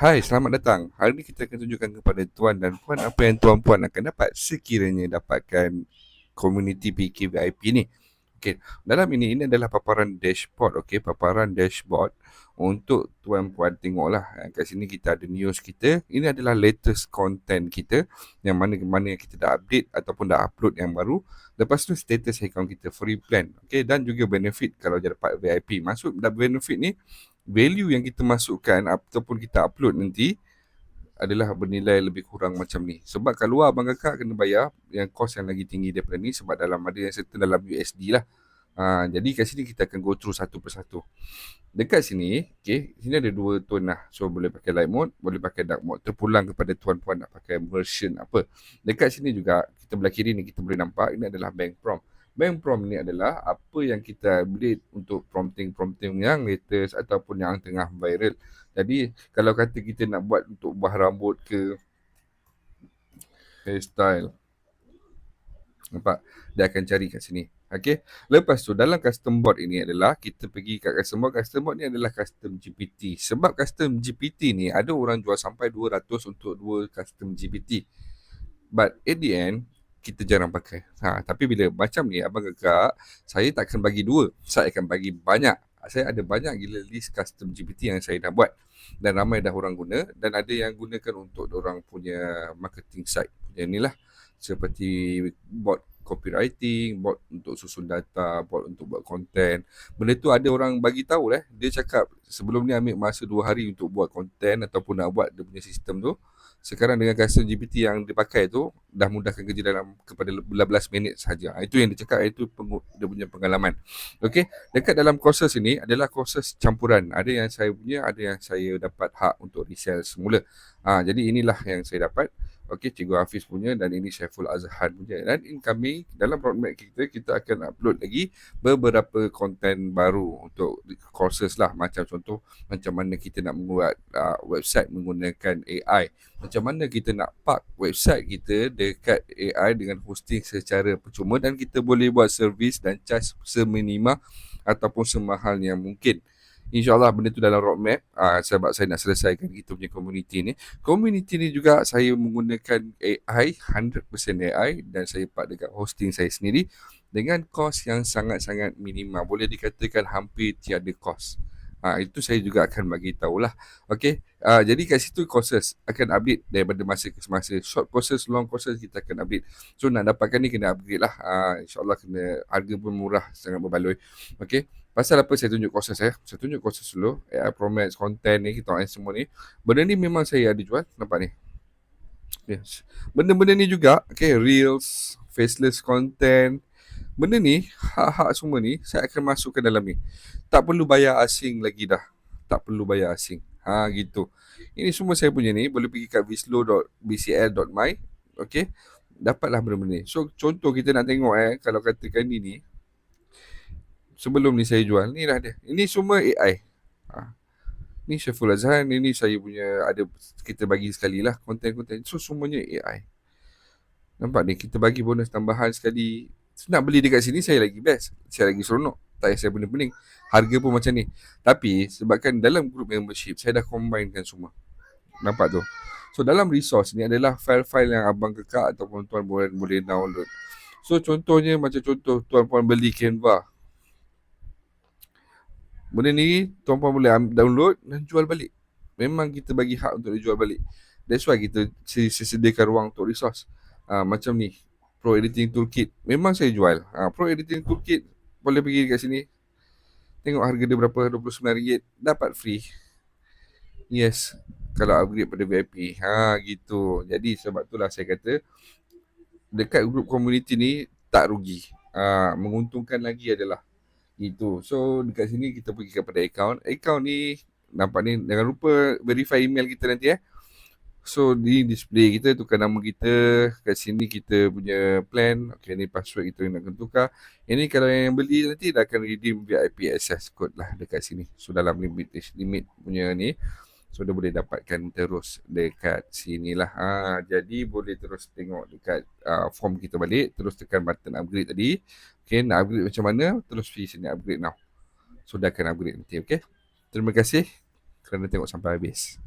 Hai, selamat datang. Hari ini kita akan tunjukkan kepada tuan dan puan apa yang tuan-puan akan dapat sekiranya dapatkan community PK VIP ni. Okey, dalam ini adalah paparan dashboard, okey, paparan dashboard untuk tuan-puan tengoklah. Kat sini kita ada news kita. Ini adalah latest content kita yang mana yang kita dah update ataupun dah upload yang baru. Lepas tu status account kita free plan, okey, dan juga benefit kalau dia dapat VIP. Maksud benefit ni value yang kita masukkan ataupun kita upload nanti adalah bernilai lebih kurang macam ni. Sebab kat luar abang kakak kena bayar yang kos yang lagi tinggi daripada ni sebab dalam ada yang certain dalam USD lah. Jadi kat sini kita akan go through satu persatu. Dekat sini, okay, sini ada dua tone lah. So boleh pakai light mode, boleh pakai dark mode. Terpulang kepada tuan-puan nak pakai version apa. Dekat sini juga, kita belah kiri ni kita boleh nampak, ini adalah bank prompt. Bank prompt ni adalah apa yang kita update untuk prompting yang latest ataupun yang tengah viral. Jadi kalau kata kita nak buat untuk ubah rambut ke hairstyle, nampak? Dia akan cari kat sini. Okay. Lepas tu dalam custom board ini adalah kita pergi kat custom board. Custom board ni adalah custom GPT. Sebab custom GPT ni ada orang jual sampai 200 untuk dua custom GPT. But at the end, kita jarang pakai. Tapi bila macam ni, abang kakak, saya tak akan bagi dua. Saya akan bagi banyak. Saya ada banyak gila list custom GPT yang saya dah buat. Dan ramai dah orang guna. Dan ada yang gunakan untuk orang punya marketing site. Punya ni lah. Seperti bot copywriting, bot untuk susun data, bot untuk buat content. Benda tu ada orang bagi tahu lah. Dia cakap sebelum ni ambil masa 2 hari untuk buat content ataupun nak buat dia punya sistem tu. Sekarang dengan custom GPT yang dipakai tu dah mudahkan kerja dalam kepada 15 minit sahaja. Itu yang dia cakap, itu dia punya pengalaman. Okey, dekat dalam courses ini adalah courses campuran. Ada yang saya punya, ada yang saya dapat hak untuk resell semula. Jadi inilah yang saya dapat. Okey, Cikgu Hafiz punya dan ini Syaiful Azhan punya. Dan incoming dalam roadmap kita akan upload lagi beberapa konten baru untuk courses lah. Macam contoh, macam mana kita nak membuat website menggunakan AI. Macam mana kita nak park website kita dekat AI dengan hosting secara percuma dan kita boleh buat servis dan charge seminima ataupun semahal yang mungkin. InsyaAllah benda tu dalam roadmap sebab saya nak selesaikan kita punya community ni. Community ni juga saya menggunakan AI, 100% AI dan saya part dekat hosting saya sendiri dengan kos yang sangat-sangat minima. Boleh dikatakan hampir tiada kos. Itu saya juga akan bagi tahulah. Okey. Jadi kat situ courses akan update daripada masa ke semasa. Short courses, long courses kita akan update. So nak dapatkan ni kena upgrade lah. InsyaAllah kena, harga pun murah, sangat berbaloi. Okey. Pasal apa saya tunjuk courses Saya tunjuk courses dulu. AI Promax, content ni, kita orang semua ni. Benda ni memang saya ada jual. Nampak ni. Yes. Benda-benda ni juga, okay, Reels, faceless content. Benda ni, hak-hak semua ni, saya akan masukkan dalam ni. Tak perlu bayar asing lagi dah. Tak perlu bayar asing. Gitu. Ini semua saya punya ni, boleh pergi kat vislo.bcl.my. Okay. Dapatlah benda-benda ni. So, contoh kita nak tengok kalau katakan ni, sebelum ni saya jual, ni lah dia. Ini semua AI. Ni Syaiful Azhan, ini saya punya, ada kita bagi sekali lah konten-konten. So, semuanya AI. Nampak ni, kita bagi bonus tambahan sekali. Nak beli dekat sini, saya lagi best. Saya lagi seronok. Tak payah saya pening-pening. Harga pun macam ni. Tapi, sebabkan dalam group membership, saya dah combinekan semua. Nampak tu? So, dalam resource ni adalah file-file yang abang kakak ataupun tuan boleh download. So, contohnya, macam contoh, tuan-puan beli Canva. Benda ni tuan-puan boleh download dan jual balik. Memang kita bagi hak untuk dijual balik. That's why kita sediakan ruang untuk resource. Macam ni, Pro Editing Toolkit. Memang saya jual. Pro Editing Toolkit boleh pergi kat sini. Tengok harga dia berapa, RM29. Dapat free. Yes. Kalau upgrade pada VIP. Gitu. Jadi sebab itulah saya kata, dekat group community ni tak rugi. Menguntungkan lagi adalah itu. So dekat sini kita pergi kepada account. Account ni nampak ni, jangan lupa verify email kita nanti So di display kita tukar nama kita. Kat sini kita punya plan. Okay, ni password kita yang nak kena tukar. Ini kalau yang beli nanti dah akan redeem VIP access code lah dekat sini. So dalam limit punya ni, so dia boleh dapatkan terus dekat sini lah. Jadi boleh terus tengok dekat form kita balik. Terus tekan button upgrade tadi. Okay, nak upgrade macam mana? Terus pergi sini upgrade now. So dah akan upgrade nanti. Okay. Terima kasih kerana tengok sampai habis.